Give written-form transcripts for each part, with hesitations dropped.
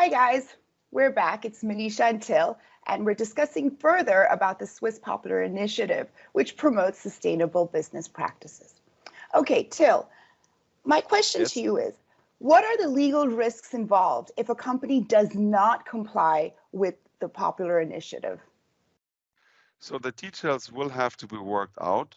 Hi guys, we're back. It's Manisha and Till, and we're discussing further about the Swiss Popular Initiative, which promotes sustainable business practices. Okay, Till, my question to Yes. you is, what are the legal risks involved if a company does not comply with the Popular Initiative? So the details will have to be worked out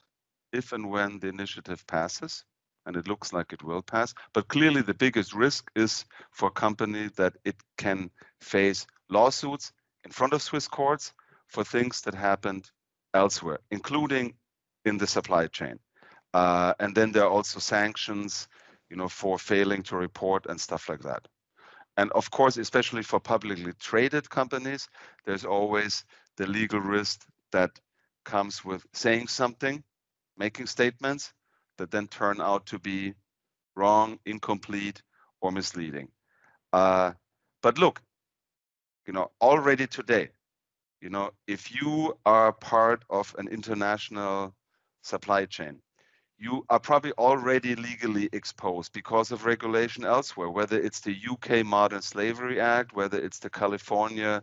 if and when the initiative passes, and it looks like it will pass. But clearly, the biggest risk is for a company that it can face lawsuits in front of Swiss courts for things that happened elsewhere, including in the supply chain. And then there are also sanctions, for failing to report and stuff like that. And of course, especially for publicly traded companies, there's always the legal risk that comes with saying something, making statements that then turn out to be wrong, incomplete, or misleading. But look, already today, if you are part of an international supply chain, you are probably already legally exposed because of regulation elsewhere, whether it's the UK Modern Slavery Act, whether it's the California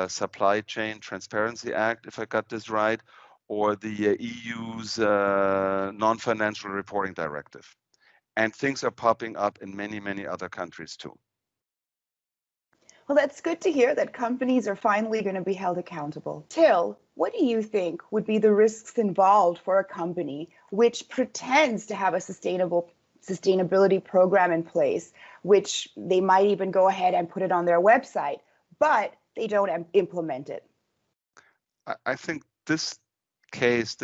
Supply Chain Transparency Act, if I got this right, or the EU's Non-Financial Reporting Directive. And things are popping up in many, many other countries too. Well, that's good to hear that companies are finally going to be held accountable. Till, what do you think would be the risks involved for a company which pretends to have a sustainability program in place, which they might even go ahead and put it on their website, but they don't implement it? I think this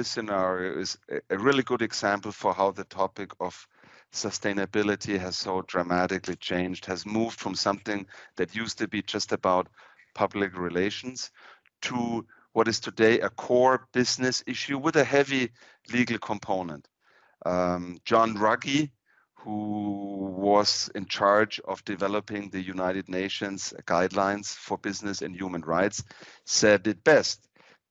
scenario is a really good example for how the topic of sustainability has so dramatically changed, has moved from something that used to be just about public relations to what is today a core business issue with a heavy legal component. John Ruggie, who was in charge of developing the United Nations guidelines for business and human rights, said it best.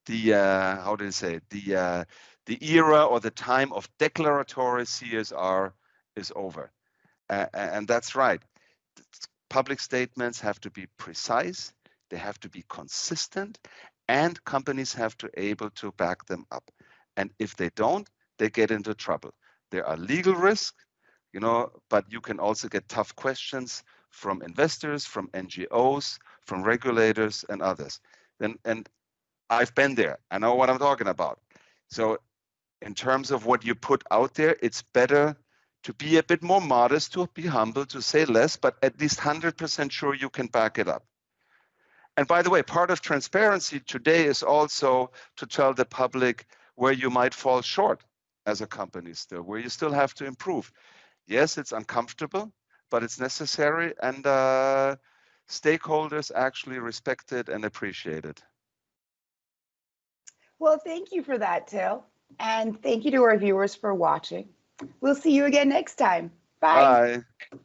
How do you say it? The era or the time of declaratory CSR is over. And that's right. Public statements have to be precise, they have to be consistent, and companies have to be able to back them up. And if they don't, they get into trouble. There are legal risks, but you can also get tough questions from investors, from NGOs, from regulators, and others. And I've been there. I know what I'm talking about. So in terms of what you put out there, it's better to be a bit more modest, to be humble, to say less, but at least 100% sure you can back it up. And by the way, part of transparency today is also to tell the public where you might fall short as a company still, where you still have to improve. Yes, it's uncomfortable, but it's necessary, and stakeholders actually respect it and appreciate it. Well, thank you for that, Till. And thank you to our viewers for watching. We'll see you again next time. Bye. Bye.